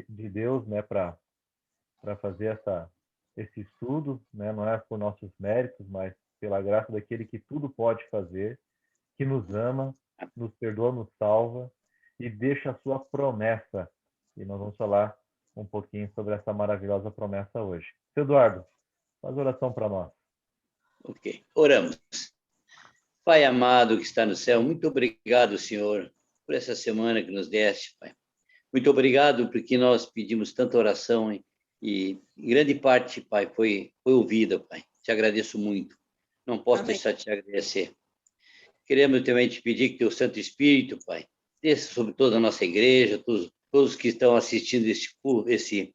de Deus, né, para fazer esse estudo, né? Não é por nossos méritos, mas pela graça daquele que tudo pode fazer, que nos ama, nos perdoa, nos salva e deixa a sua promessa. E nós vamos falar um pouquinho sobre essa maravilhosa promessa hoje. Seu Eduardo, faz oração para nós. Ok, oramos. Pai amado que está no céu, muito obrigado, Senhor, por essa semana que nos deste, Pai. Muito obrigado porque nós pedimos tanta oração, hein? E em grande parte, Pai, foi ouvida, Pai. Te agradeço muito. Não posso Amém. deixar de te agradecer. Queremos também te pedir que teu Santo Espírito, Pai, desça sobre toda a nossa igreja, todos que estão assistindo esse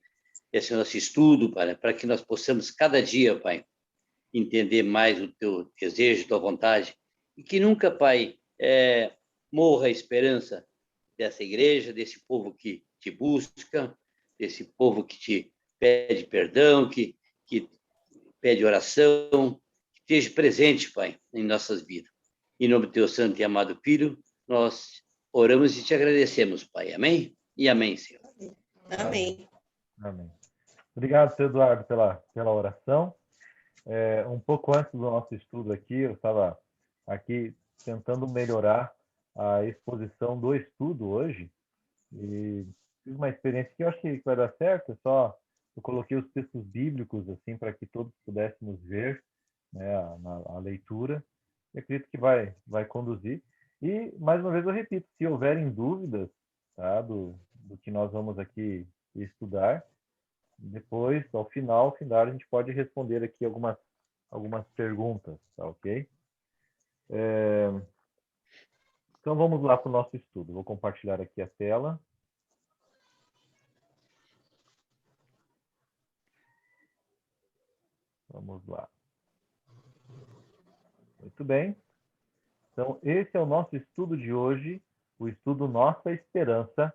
nosso estudo, Pai, para que nós possamos cada dia, Pai, entender mais o teu desejo, tua vontade, e que nunca, Pai, morra a esperança dessa igreja, desse povo que te busca, desse povo que te pede perdão, que pede oração, que esteja presente, Pai, em nossas vidas. Em nome do teu santo e amado Filho, nós oramos e te agradecemos, Pai. Amém? E amém, Senhor. Amém. Amém. Obrigado, seu Eduardo, pela oração. Um pouco antes do nosso estudo aqui, eu estava aqui tentando melhorar a exposição do estudo hoje e fiz uma experiência que eu acho que vai dar certo. Eu coloquei os textos bíblicos assim para que todos pudéssemos ver, né, a leitura. E acredito que vai conduzir. E mais uma vez eu repito, se houverem dúvidas, tá, do que nós vamos aqui estudar, depois, ao final, a gente pode responder aqui algumas perguntas, tá ok? Então vamos lá para o nosso estudo. Vou compartilhar aqui a tela. Vamos lá. Muito bem. Então, esse é o nosso estudo de hoje, o estudo Nossa Esperança.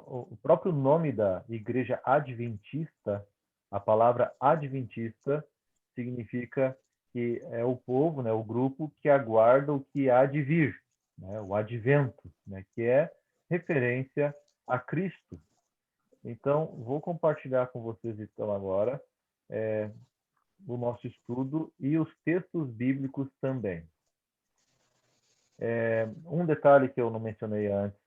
O próprio nome da Igreja Adventista, a palavra Adventista significa que é o povo, né, o grupo que aguarda o que há de vir, né, o advento, né, que é referência a Cristo. Então, vou compartilhar com vocês então agora o nosso estudo e os textos bíblicos também. Um detalhe que eu não mencionei antes: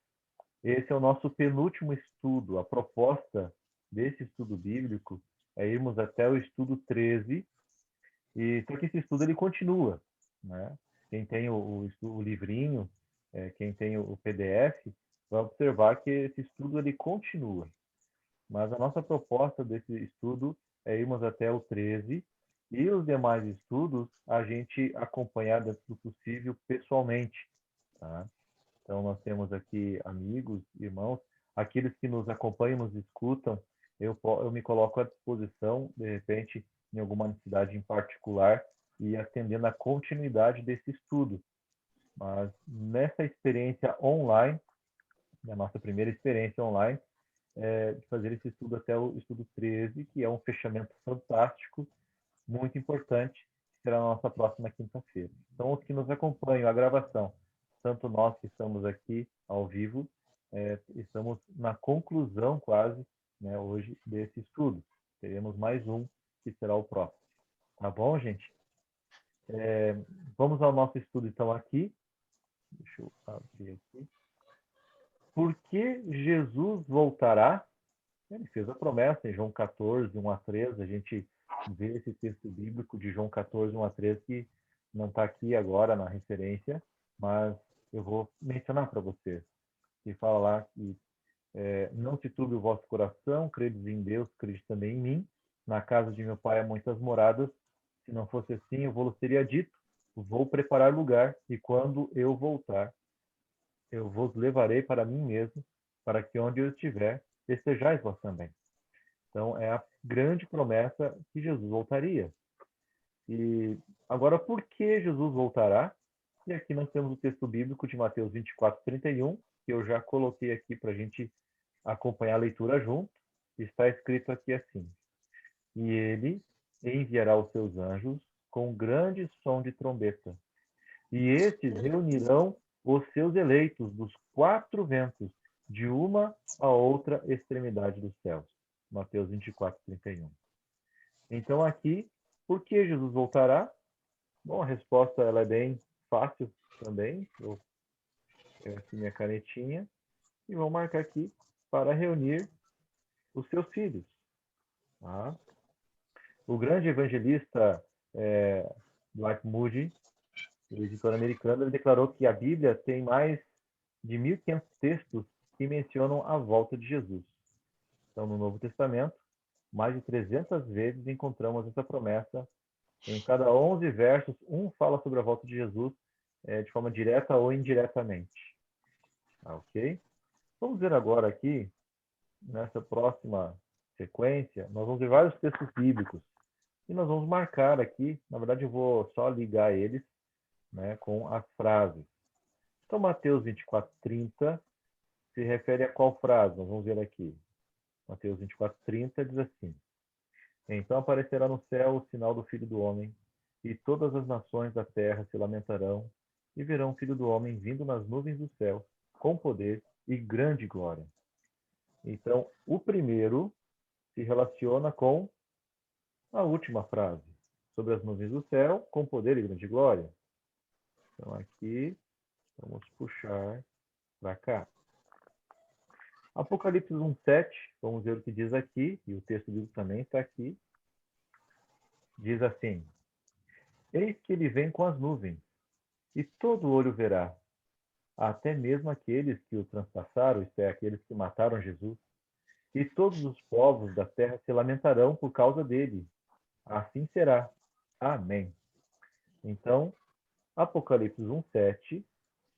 esse é o nosso penúltimo estudo. A proposta desse estudo bíblico é irmos até o estudo 13, e só que esse estudo ele continua, né? Quem tem o livrinho, quem tem o PDF, vai observar que esse estudo ele continua. Mas a nossa proposta desse estudo é irmos até o 13, e os demais estudos a gente acompanhar dentro do possível pessoalmente, tá? Então, nós temos aqui amigos, irmãos, aqueles que nos acompanham, nos escutam. Eu me coloco à disposição, de repente, em alguma necessidade em particular, e atendendo a continuidade desse estudo. Mas nessa experiência online, a nossa primeira experiência online, de fazer esse estudo até o estudo 13, que é um fechamento fantástico, muito importante, que será na nossa próxima quinta-feira. Então, os que nos acompanham, a gravação, tanto nós que estamos aqui ao vivo, estamos na conclusão quase, né, hoje desse estudo. Teremos mais um, que será o próximo. Tá bom, gente? Vamos ao nosso estudo então aqui. Deixa eu abrir aqui. Por que Jesus voltará? Ele fez a promessa em João 14, 1 a 13. A gente vê esse texto bíblico de João 14, 1 a 13, que não está aqui agora na referência, mas eu vou mencionar para vocês. Que fala lá que não se turbe o vosso coração, credes em Deus, crede também em mim. Na casa de meu pai há muitas moradas. Se não fosse assim, eu vos teria dito, vou preparar lugar, e quando eu voltar, eu vos levarei para mim mesmo, para que onde eu estiver, estejais vós também. Então, é a grande promessa que Jesus voltaria. E agora, por que Jesus voltará? E aqui nós temos o texto bíblico de Mateus 24, 31, que eu já coloquei aqui para a gente acompanhar a leitura junto. Está escrito aqui assim: e ele enviará os seus anjos com grande som de trombeta, e estes reunirão os seus eleitos dos quatro ventos de uma a outra extremidade dos céus. Mateus 24, 31. Então aqui, por que Jesus voltará? Bom, a resposta ela é bem fácil também. Vou pegar aqui minha canetinha e vou marcar aqui para reunir os seus filhos. Tá? O grande evangelista Dwight Moody, o editor americano, ele declarou que a Bíblia tem mais de 1.500 textos que mencionam a volta de Jesus. Então, no Novo Testamento, mais de 300 vezes encontramos essa promessa. Em cada 11 versos, um fala sobre a volta de Jesus de forma direta ou indiretamente. Ok? Vamos ver agora aqui, nessa próxima sequência, nós vamos ver vários textos bíblicos. E nós vamos marcar aqui, na verdade eu vou só ligar eles, né, com as frases. Então, Mateus 24, 30 se refere a qual frase? Nós vamos ver aqui. Mateus 24, 30 diz assim: Então aparecerá no céu o sinal do Filho do Homem, e todas as nações da terra se lamentarão, e verão o Filho do Homem vindo nas nuvens do céu, com poder e grande glória. Então, o primeiro se relaciona com a última frase, sobre as nuvens do céu, com poder e grande glória. Então, aqui, vamos puxar para cá. Apocalipse 1:7, vamos ver o que diz aqui, e o texto bíblico também está aqui. Diz assim: Eis que ele vem com as nuvens, e todo olho verá, até mesmo aqueles que o transpassaram, isto é, aqueles que mataram Jesus, e todos os povos da terra se lamentarão por causa dele. Assim será. Amém. Então, Apocalipse 1:7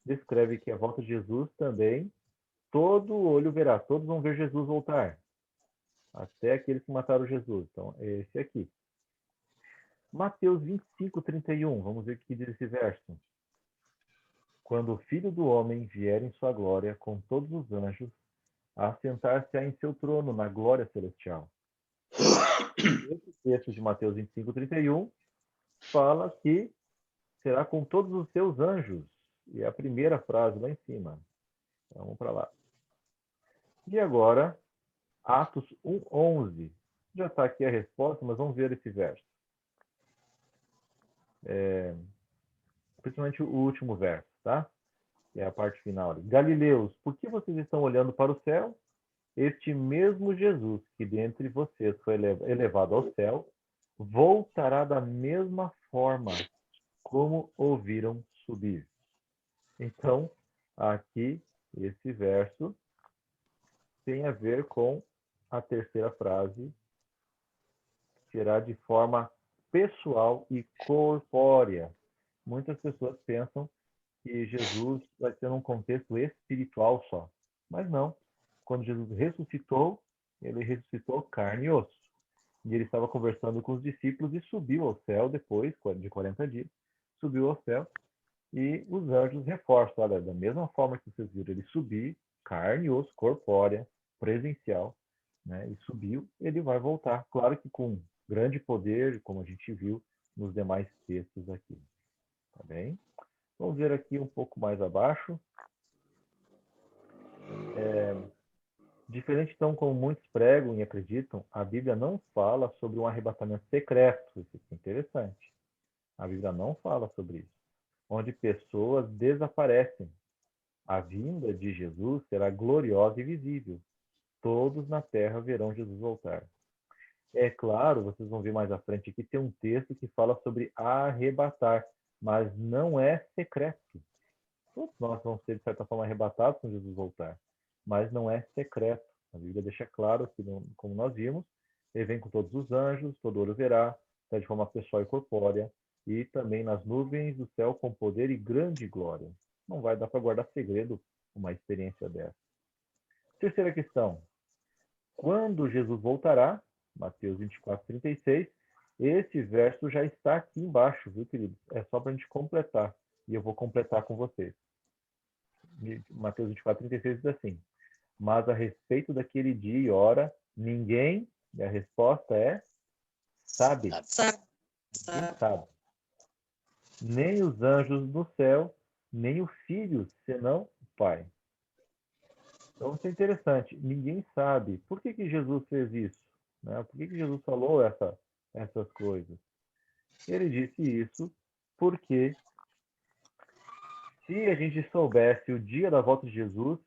descreve que a volta de Jesus também, todo olho verá, todos vão ver Jesus voltar, até aqueles que mataram Jesus. Então, é esse aqui. Mateus 25, 31, vamos ver o que diz esse verso. Quando o Filho do Homem vier em sua glória, com todos os anjos, a sentar-se-á em seu trono na glória celestial. Esse texto de Mateus 25, 31 fala que será com todos os seus anjos. E é a primeira frase lá em cima. Então, vamos para lá. E agora, Atos 1:11. Já está aqui a resposta, mas vamos ver esse verso. Principalmente o último verso, tá? Que é a parte final ali. Galileus, por que vocês estão olhando para o céu? Este mesmo Jesus, que dentre vocês foi elevado ao céu, voltará da mesma forma como ouviram subir. Então, aqui, esse verso tem a ver com a terceira frase, que será de forma pessoal e corpórea. Muitas pessoas pensam que Jesus vai ser num contexto espiritual só. Mas não. Quando Jesus ressuscitou, ele ressuscitou carne e osso. E ele estava conversando com os discípulos e subiu ao céu depois de 40 dias. Subiu ao céu e os anjos reforçam. Olha, da mesma forma que vocês viram ele subir, carne e osso, corpórea, presencial, né? E subiu, ele vai voltar. Claro que com grande poder, como a gente viu nos demais textos aqui. Tá bem? Vamos ver aqui um pouco mais abaixo. Diferente, então, como muitos pregam e acreditam, a Bíblia não fala sobre um arrebatamento secreto. Isso é interessante. A Bíblia não fala sobre isso. Onde pessoas desaparecem. A vinda de Jesus será gloriosa e visível. Todos na terra verão Jesus voltar. É claro, vocês vão ver mais à frente aqui, tem um texto que fala sobre arrebatar, mas não é secreto. Todos nós vamos ser, de certa forma, arrebatados quando Jesus voltar, mas não é secreto. A Bíblia deixa claro que, como nós vimos, ele vem com todos os anjos, todo olho verá, tá de forma pessoal e corpórea, e também nas nuvens do céu com poder e grande glória. Não vai dar para guardar segredo uma experiência dessa. Terceira questão. Quando Jesus voltará, Mateus 24, 36, esse verso já está aqui embaixo, viu, queridos? É só para a gente completar. E eu vou completar com vocês. Mateus 24, 36 diz assim: Mas a respeito daquele dia e hora, ninguém, e a resposta é, sabe. Ninguém sabe. Nem os anjos no céu, nem o Filho, senão o Pai. Então, isso é interessante. Ninguém sabe por que Jesus fez isso, né? Por que Jesus falou essas coisas. Ele disse isso porque se a gente soubesse o dia da volta de Jesus,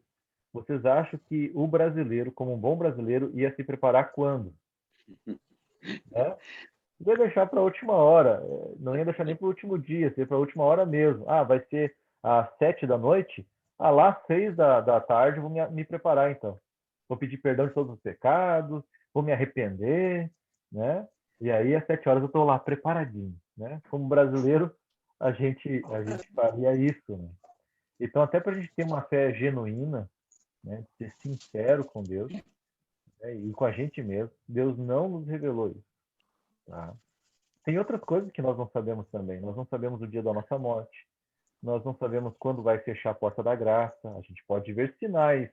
vocês acham que o brasileiro, como um bom brasileiro, ia se preparar quando? Né? Ia deixar para a última hora, não ia deixar nem para o último dia, ia para a última hora mesmo. Ah, vai ser às 7 da noite? Ah, lá às 6 da tarde vou me preparar então. Vou pedir perdão de todos os pecados, vou me arrepender, né? E aí às 7 horas eu estou lá preparadinho, né? Como brasileiro, a gente faria isso, né? Então até para a gente ter uma fé genuína, né? Ser sincero com Deus, né? E com a gente mesmo, Deus não nos revelou isso, tá? Tem outras coisas que nós não sabemos também. Nós não sabemos o dia da nossa morte. Nós não sabemos quando vai fechar a porta da graça. A gente pode ver sinais,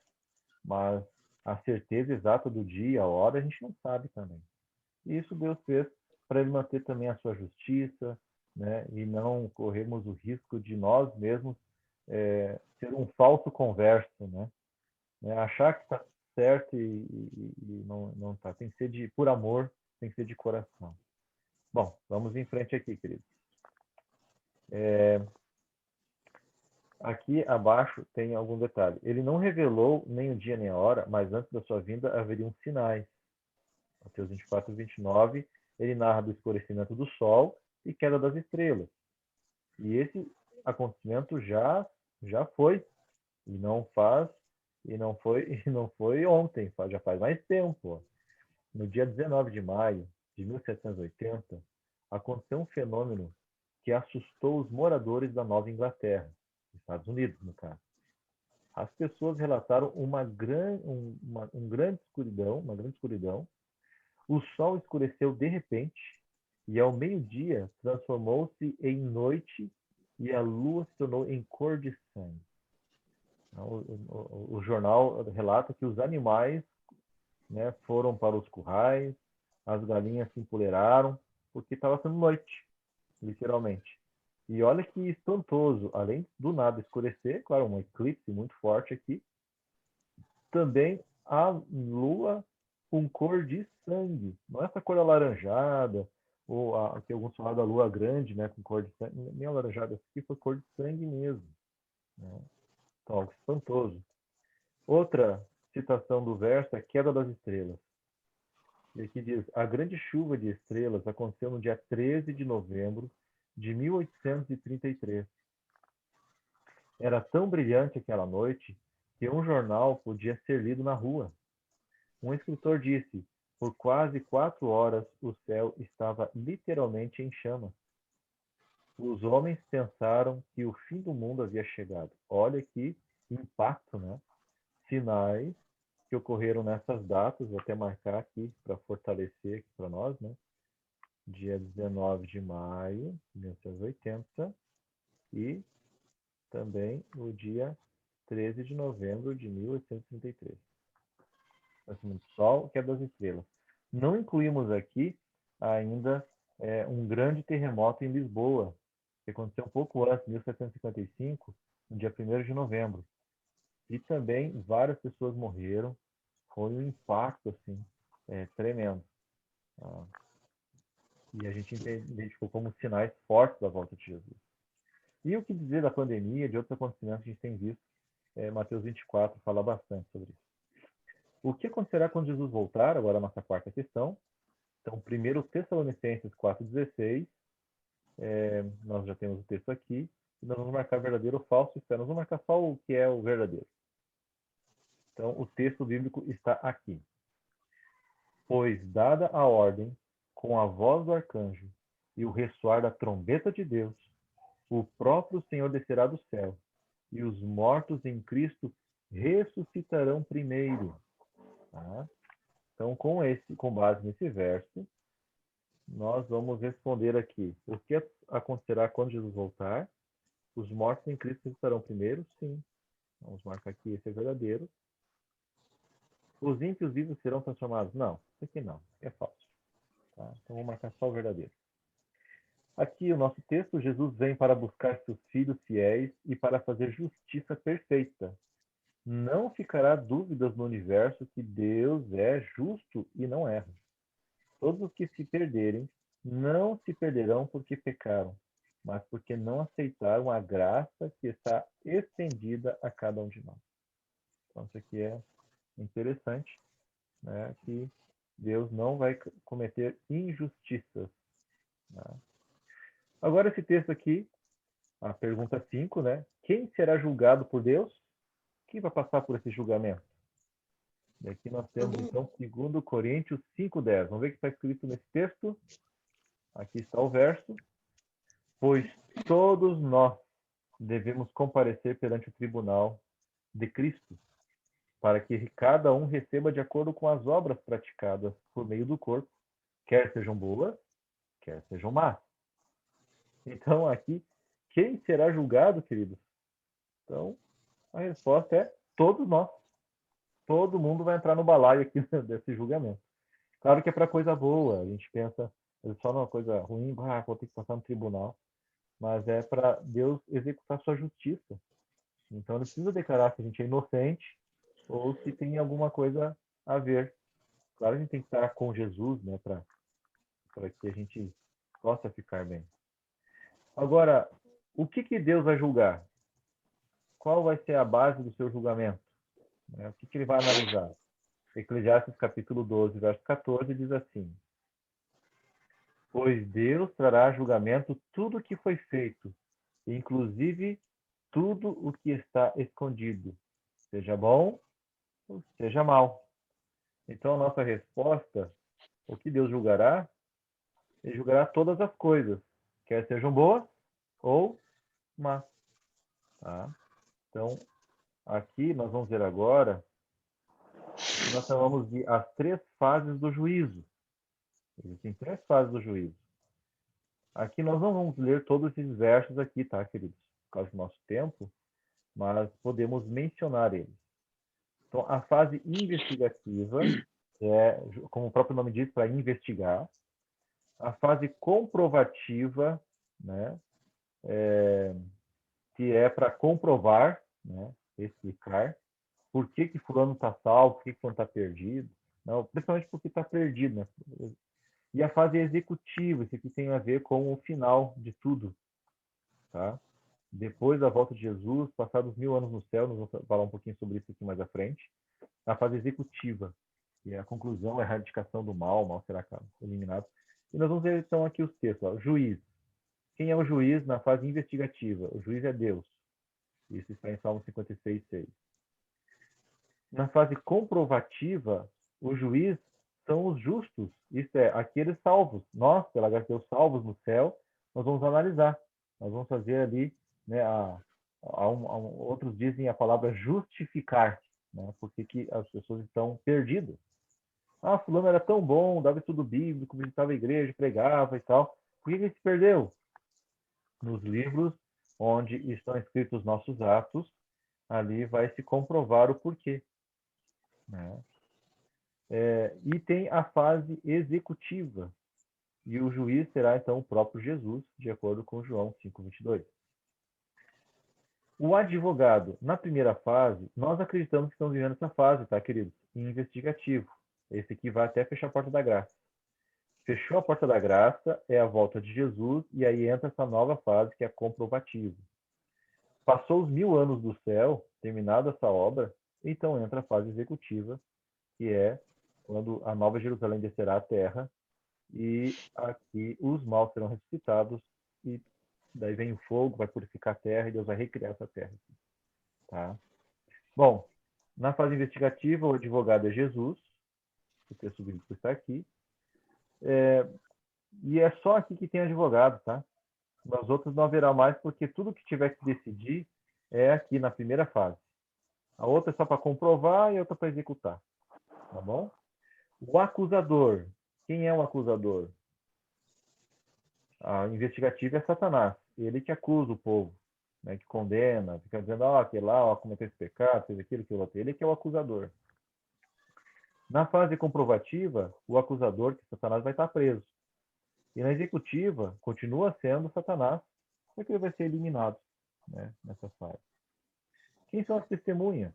mas a certeza exata do dia, a hora, a gente não sabe também. E isso Deus fez para ele manter também a sua justiça, né? E não corrermos o risco de nós mesmos ser um falso converso, né? Achar que está certo e não está. Tem que ser por amor, tem que ser de coração. Bom, vamos em frente aqui, querido. Aqui abaixo tem algum detalhe. Ele não revelou nem o dia nem a hora, mas antes da sua vinda haveriam sinais. Mateus 24 e 29, ele narra do escurecimento do sol e queda das estrelas. E esse acontecimento já foi e não foi ontem, já faz mais tempo. No dia 19 de maio de 1780, aconteceu um fenômeno que assustou os moradores da Nova Inglaterra, Estados Unidos, no caso. As pessoas relataram uma grande escuridão. O sol escureceu de repente e ao meio-dia transformou-se em noite e a lua se tornou em cor de sangue. O jornal relata que os animais, né, foram para os currais, as galinhas se empoleiraram, porque estava sendo noite, literalmente. E olha que espantoso, além do nada escurecer, claro, um eclipse muito forte aqui, também a lua com cor de sangue, não é essa cor alaranjada, ou que alguns falam da lua grande, né, com cor de sangue, nem alaranjada, essa aqui foi cor de sangue mesmo. Né? Então, algo espantoso. Outra citação do verso é a queda das estrelas. E aqui diz: a grande chuva de estrelas aconteceu no dia 13 de novembro de 1833. Era tão brilhante aquela noite que um jornal podia ser lido na rua. Um escritor disse: por quase 4 horas o céu estava literalmente em chamas. Os homens pensaram que o fim do mundo havia chegado. Olha que impacto, né? Sinais que ocorreram nessas datas, vou até marcar aqui para fortalecer aqui para nós, né? Dia 19 de maio de 1980 e também o dia 13 de novembro de 1833. Nascimento do Sol, queda das estrelas. Não incluímos aqui ainda um grande terremoto em Lisboa, que aconteceu um pouco antes, 1755, no dia 1º de novembro. E também várias pessoas morreram. Foi um impacto assim, tremendo. E a gente identificou como sinais fortes da volta de Jesus. E o que dizer da pandemia, de outros acontecimentos que a gente tem visto? Mateus 24 fala bastante sobre isso. O que acontecerá quando Jesus voltar? Agora a nossa quarta questão. Então, 1 Tessalonicenses 4,16. Nós já temos o texto aqui. E nós vamos marcar verdadeiro ou falso. Nós vamos marcar só o que é o verdadeiro. Então, o texto bíblico está aqui. Pois, dada a ordem, com a voz do arcanjo e o ressoar da trombeta de Deus, o próprio Senhor descerá do céu, e os mortos em Cristo ressuscitarão primeiro. Tá? Então, com base nesse verso, nós vamos responder aqui. O que acontecerá quando Jesus voltar? Os mortos em Cristo ressuscitarão primeiro? Sim. Vamos marcar aqui, esse é verdadeiro. Os ímpios vivos serão transformados? Não, isso aqui não, é falso. Tá? Então, vamos marcar só o verdadeiro. Aqui o nosso texto: Jesus vem para buscar seus filhos fiéis e para fazer justiça perfeita. Não ficará dúvidas no universo que Deus é justo e não erra. Todos os que se perderem não se perderão porque pecaram, mas porque não aceitaram a graça que está estendida a cada um de nós. Então, isso aqui é interessante, né? Que Deus não vai cometer injustiças. Né? Agora, esse texto aqui, a pergunta 5, né? Quem será julgado por Deus? Quem vai passar por esse julgamento? E aqui nós temos, então, 2 Coríntios 5:10. Vamos ver o que está escrito nesse texto? Aqui está o verso. Pois todos nós devemos comparecer perante o tribunal de Cristo, para que cada um receba de acordo com as obras praticadas por meio do corpo, quer sejam boas, quer sejam más. Então, aqui, quem será julgado, queridos? Então, a resposta é todos nós. Todo mundo vai entrar no balaio aqui desse julgamento. Claro que é para coisa boa, a gente pensa só numa coisa ruim, vou ter que passar no tribunal, mas é para Deus executar sua justiça. Então, ele precisa declarar se a gente é inocente ou se tem alguma coisa a ver. Claro, a gente tem que estar com Jesus, né, para que a gente possa ficar bem. Agora, o que Deus vai julgar? Qual vai ser a base do seu julgamento? O que ele vai analisar? Eclesiastes capítulo 12, verso 14, diz assim: Pois Deus trará a julgamento tudo o que foi feito, inclusive tudo o que está escondido, seja bom ou seja mal. Então, a nossa resposta, o que Deus julgará? Ele julgará todas as coisas, quer sejam boas ou más. Tá? Então, aqui nós vamos ver agora que nós chamamos de as 3 fases do juízo. Existem 3 fases do juízo. Aqui nós não vamos ler todos esses versos aqui, tá, queridos? Por causa do nosso tempo, mas podemos mencionar eles. Então, a fase investigativa é, como o próprio nome diz, para investigar. A fase comprovativa, né, que é para comprovar, né, explicar por que fulano está salvo, por que fulano está perdido, não, principalmente porque está perdido, né? E a fase executiva, isso aqui tem a ver com o final de tudo, tá? Depois da volta de Jesus, passados 1000 anos no céu, nós vamos falar um pouquinho sobre isso aqui mais à frente, a fase executiva, e a conclusão é a erradicação do mal, o mal será eliminado. E nós vamos ver então aqui os textos, ó. Juiz. Quem é o juiz na fase investigativa? O juiz é Deus. Isso está em Salmo 56:6. Na fase comprovativa, o juiz são os justos, isto é, aqueles salvos. Nós, pela graça de Deus, salvos no céu, nós vamos analisar. Nós vamos fazer ali, né, outros dizem a palavra justificar, né, porque que as pessoas estão perdidas. Ah, fulano era tão bom, dava estudo bíblico, visitava a igreja, pregava e tal. Por que ele se perdeu? Nos livros onde estão escritos nossos atos, ali vai se comprovar o porquê. Né? E tem a fase executiva. E o juiz será, então, o próprio Jesus, de acordo com João 5:22. O advogado, na primeira fase, nós acreditamos que estamos vivendo essa fase, tá, queridos? Investigativo. Esse aqui vai até fechar a porta da graça. Fechou a porta da graça, é a volta de Jesus, e aí entra essa nova fase, que é comprovativa. Passou os 1000 anos do céu, terminada essa obra, então entra a fase executiva, que é quando a nova Jerusalém descerá à terra, e aqui os maus serão ressuscitados, e daí vem o fogo, vai purificar a terra, e Deus vai recriar essa terra. Tá? Bom, na fase investigativa, o advogado é Jesus, o texto bíblico está aqui, e é só aqui que tem advogado, tá? Nas outras não haverá mais, porque tudo que tiver que decidir é aqui na primeira fase. A outra é só para comprovar e a outra para executar. Tá bom? O acusador. Quem é o acusador? A investigativa é Satanás. Ele que acusa o povo, né, que condena, fica dizendo, aquele lá cometeu esse pecado, fez aquilo, aquilo outro. Ele que é o acusador. Na fase comprovativa, o acusador, que Satanás, vai estar preso. E na executiva, continua sendo Satanás, só que ele vai ser eliminado, né, nessa fase. Quem são as testemunhas?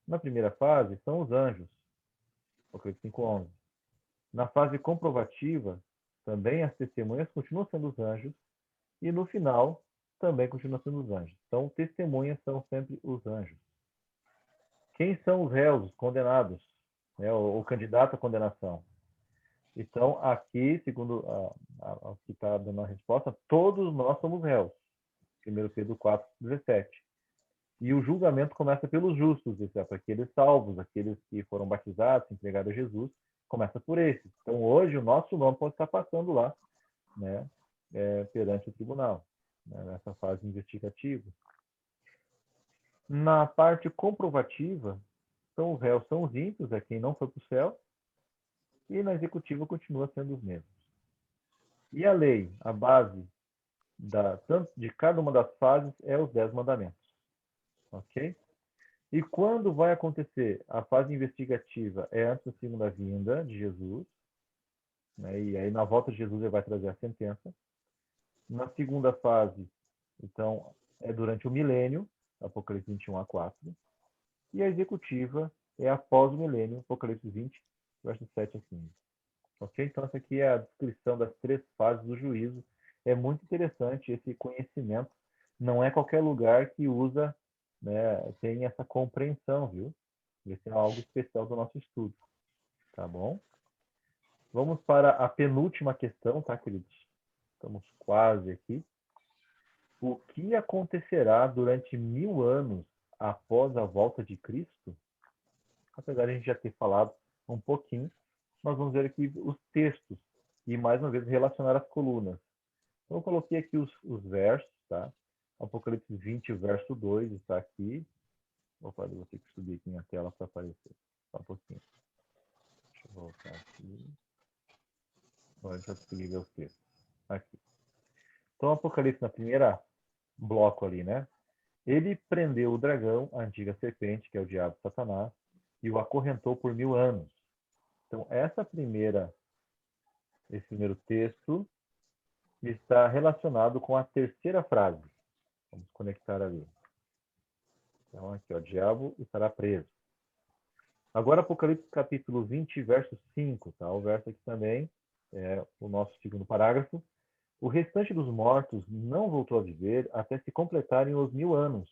Na primeira fase, são os anjos, Apocalipse 5:11. Na fase comprovativa, também as testemunhas continuam sendo os anjos, e no final, também continuam sendo os anjos. Então, testemunhas são sempre os anjos. Quem são os réus, os condenados, né, o candidato à condenação? Então, aqui, segundo o que está dando a resposta, todos nós somos réus. 1 Pedro 4:17. E o julgamento começa pelos justos, exceto aqueles salvos, aqueles que foram batizados, entregados a Jesus, começa por esses. Então, hoje, o nosso nome pode estar passando lá, né, perante o tribunal, né, nessa fase investigativa. Na parte comprovativa, então, os réus são os ímpios, é quem não foi para o céu, e na executiva continua sendo os mesmos. E a lei, a base de cada uma das fases é os 10 mandamentos. Ok? E quando vai acontecer? A fase investigativa é antes da segunda vinda de Jesus, né? E aí na volta de Jesus ele vai trazer a sentença. Na segunda fase, então, é durante o milênio, Apocalipse 21:4. E a executiva é após o milênio, Apocalipse 20, versos 7 a 15. Ok? Então, essa aqui é a descrição das 3 fases do juízo. É muito interessante esse conhecimento. Não é qualquer lugar que usa, né, tem essa compreensão, viu? Esse é algo especial do nosso estudo. Tá bom? Vamos para a penúltima questão, tá, queridos? Estamos quase aqui. O que acontecerá durante 1000 anos após a volta de Cristo? Apesar de a gente já ter falado um pouquinho, nós vamos ver aqui os textos e, mais uma vez, relacionar as colunas. Então, eu coloquei aqui os versos, tá? Apocalipse 20, verso 2, está aqui. Opa, eu vou ter que subir aqui minha tela para aparecer. Só um pouquinho. Deixa eu voltar aqui. Agora já consegui ver os textos. Aqui. Então, Apocalipse, na primeira bloco ali, né? Ele prendeu o dragão, a antiga serpente, que é o diabo Satanás, e o acorrentou por 1000 anos. Então, esse primeiro texto está relacionado com a terceira frase. Vamos conectar ali. Então, aqui, ó, o diabo estará preso. Agora, Apocalipse capítulo 20, verso 5, tá? O verso aqui também é o nosso segundo parágrafo. O restante dos mortos não voltou a viver até se completarem os 1000 anos.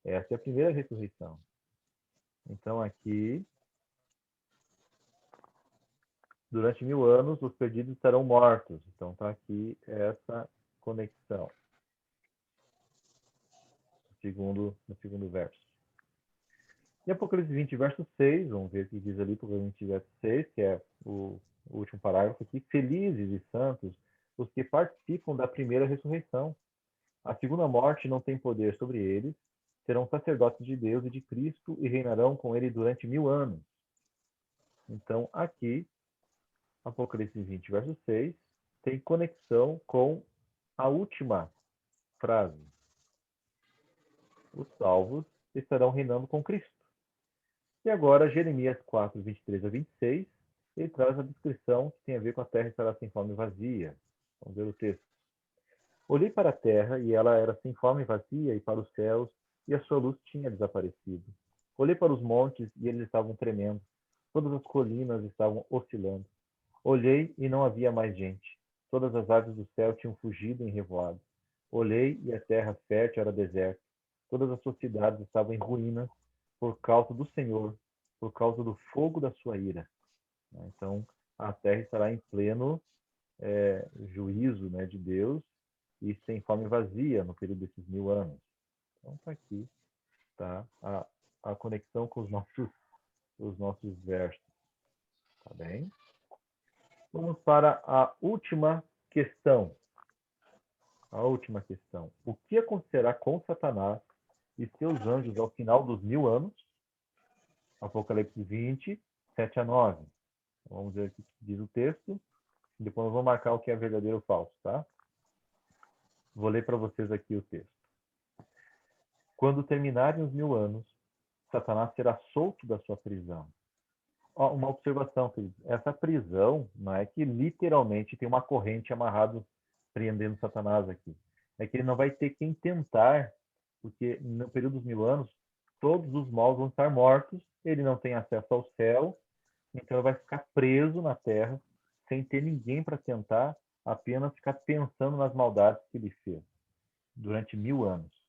Essa é a primeira ressurreição. Então, aqui, durante 1000 anos, os perdidos estarão mortos. Então, está aqui essa conexão. No segundo verso. E Apocalipse 20, verso 6, vamos ver o que diz ali, Apocalipse 20, verso 6, que é o último parágrafo aqui. Felizes e santos os que participam da primeira ressurreição. A segunda morte não tem poder sobre eles, serão sacerdotes de Deus e de Cristo e reinarão com ele durante 1000 anos. Então, aqui, Apocalipse 20, verso 6, tem conexão com a última frase. Os salvos estarão reinando com Cristo. E agora, Jeremias 4, 23 a 26, ele traz a descrição que tem a ver com a terra estará sem forma e vazia. Vamos ver o texto. Olhei para a terra, e ela era sem forma e vazia, e para os céus, e a sua luz tinha desaparecido. Olhei para os montes, e eles estavam tremendo. Todas as colinas estavam oscilando. Olhei, e não havia mais gente. Todas as aves do céu tinham fugido em revoado. Olhei, e a terra fértil era deserta. Todas as suas cidades estavam em ruínas, por causa do Senhor, por causa do fogo da sua ira. Então, a terra estará em pleno juízo, né, de Deus, e sem forma e vazia no período desses 1000 anos. Então, está aqui, tá? A conexão com os nossos versos. Tá bem? Vamos para a última questão. A última questão. O que acontecerá com Satanás e seus anjos ao final dos 1000 anos? Apocalipse 20, 7 a 9. Vamos ver o que diz o texto. Depois nós vamos marcar o que é verdadeiro ou falso, tá? Vou ler para vocês aqui o texto. Quando terminarem os 1000 anos, Satanás será solto da sua prisão. Ó, uma observação, queridos. Essa prisão não é que literalmente tem uma corrente amarrada prendendo Satanás aqui. É que ele não vai ter quem tentar, porque no período dos 1000 anos, todos os maus vão estar mortos, ele não tem acesso ao céu, então ele vai ficar preso na terra, sem ter ninguém para tentar, apenas ficar pensando nas maldades que ele fez durante 1000 anos.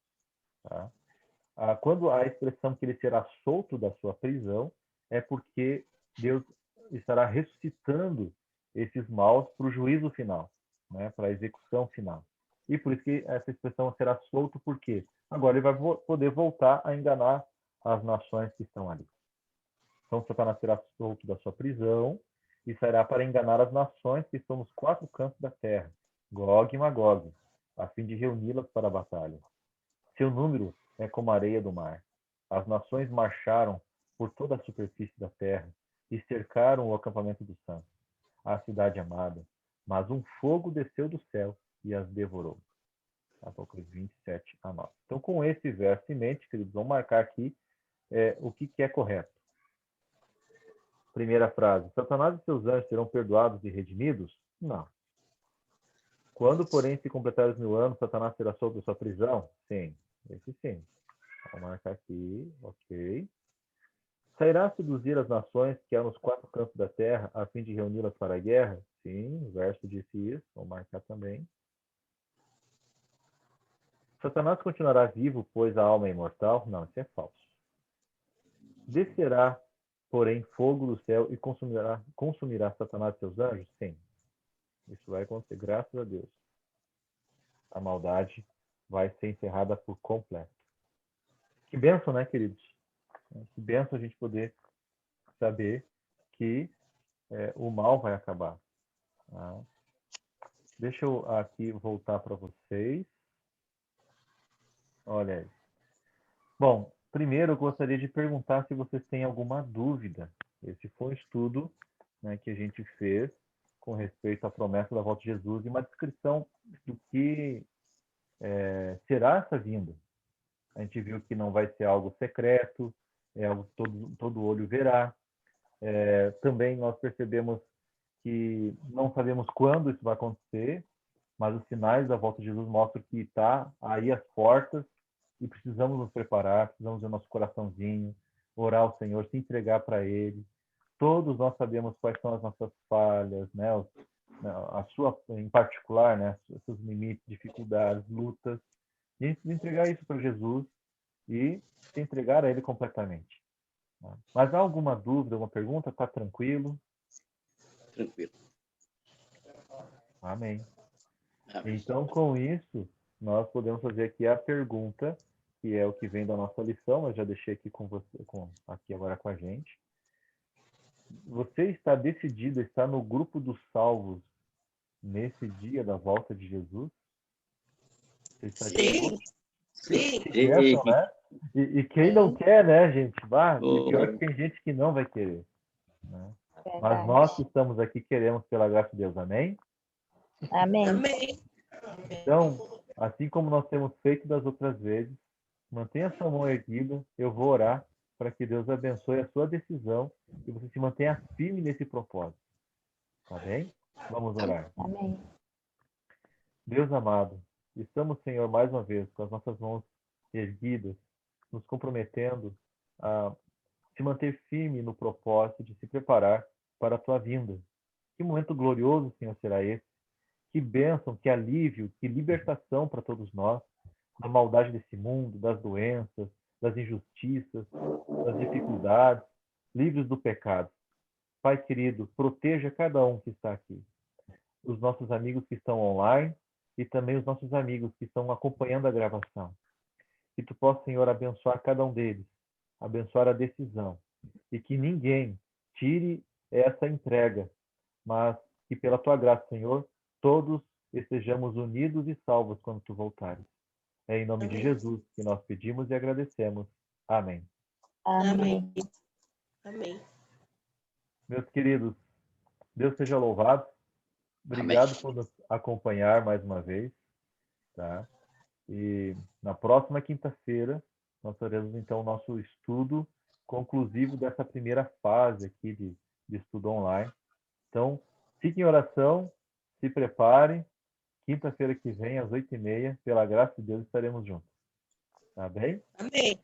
Tá? Quando a expressão que ele será solto da sua prisão, é porque Deus estará ressuscitando esses maus para o juízo final, né? Para a execução final. E por isso que essa expressão será solto, porque agora ele vai poder voltar a enganar as nações que estão ali. Então, Satanás será solto da sua prisão e sairá para enganar as nações que estão nos 4 cantos da terra, Gog e Magog, a fim de reuni-las para a batalha. Seu número é como a areia do mar. As nações marcharam por toda a superfície da terra e cercaram o acampamento dos santos, a cidade amada. Mas um fogo desceu do céu e as devorou. Apocalipse 27:9. Então, com esse verso em mente, queridos, vamos marcar aqui o que é correto. Primeira frase: Satanás e seus anjos serão perdoados e redimidos? Não. Quando, porém, se completar os 1000 anos, Satanás será solto da sua prisão? Sim. Esse sim. Vou marcar aqui, ok. Sairá a seduzir as nações que há nos 4 cantos da terra, a fim de reuni-las para a guerra? Sim, o verso disse isso, vou marcar também. Satanás continuará vivo, pois a alma é imortal? Não, isso é falso. Descerá, porém, fogo do céu e consumirá Satanás e seus anjos? Sim. Isso vai acontecer, graças a Deus. A maldade vai ser encerrada por completo. Que bênção, né, queridos? Que bênção a gente poder saber que o mal vai acabar. Tá? Deixa eu aqui voltar para vocês. Olha aí. Bom, primeiro eu gostaria de perguntar se vocês têm alguma dúvida. Esse foi um estudo, né, que a gente fez com respeito à promessa da volta de Jesus e uma descrição do que será essa vinda. A gente viu que não vai ser algo secreto, é algo que todo olho verá. Também nós percebemos que não sabemos quando isso vai acontecer, mas os sinais da volta de Jesus mostram que está aí às portas e precisamos nos preparar, precisamos do nosso coraçãozinho, orar ao Senhor, se entregar para Ele. Todos nós sabemos quais são as nossas falhas, né? A sua, em particular, né? Os seus limites, dificuldades, lutas. E a gente precisa entregar isso para Jesus e se entregar a Ele completamente. Mas há alguma dúvida, alguma pergunta? Está tranquilo? Tranquilo. Amém. Amém. Então, com isso, nós podemos fazer aqui a pergunta, que é o que vem da nossa lição. Eu já deixei aqui com você, aqui agora com a gente. Você está decidido a estar no grupo dos salvos nesse dia da volta de Jesus? Você está Sim, sim. Que bênção, né? E quem não quer, né, gente? E pior que tem gente que não vai querer. Né? Mas nós que estamos aqui queremos pela graça de Deus. Amém? Amém. Amém. Então, assim como nós temos feito das outras vezes, mantenha sua mão erguida, eu vou orar para que Deus abençoe a sua decisão e você se mantenha firme nesse propósito. Tá bem? Vamos orar. Amém. Deus amado, estamos, Senhor, mais uma vez com as nossas mãos erguidas, nos comprometendo a se manter firme no propósito de se preparar para a tua vinda. Que momento glorioso, Senhor, será esse? Que bênção, que alívio, que libertação para todos nós, da maldade desse mundo, das doenças, das injustiças, das dificuldades, livres do pecado. Pai querido, proteja cada um que está aqui, os nossos amigos que estão online e também os nossos amigos que estão acompanhando a gravação. Que tu possa, Senhor, abençoar cada um deles, abençoar a decisão, e que ninguém tire essa entrega, mas que pela tua graça, Senhor, todos estejamos unidos e salvos quando tu voltares. É em nome de Jesus que nós pedimos e agradecemos. Amém. Amém. Amém. Meus queridos, Deus seja louvado. Obrigado Amém. por nos acompanhar mais uma vez. Tá? E na próxima quinta-feira, nós faremos então o nosso estudo conclusivo dessa primeira fase aqui de estudo online. Então, fiquem em oração, se preparem. Quinta-feira que vem, às 8h30, pela graça de Deus, estaremos juntos. Tá bem? Amém.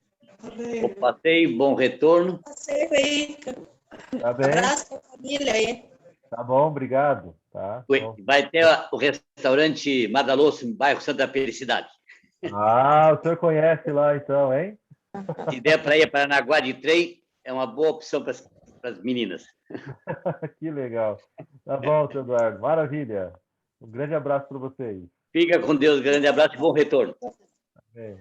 Bom passeio, bom retorno. Passeio aí. Tá bem? Abraço para a família aí. Tá bom, obrigado. Tá? Vai ter o restaurante Madaloso, no bairro Santa Felicidade. Ah, o senhor conhece lá então, hein? Se der para ir a Paranaguá de trem, é uma boa opção para as meninas. Que legal. Tá bom, seu Eduardo. Maravilha. Um grande abraço para vocês. Fica com Deus, grande abraço e bom retorno. Amém.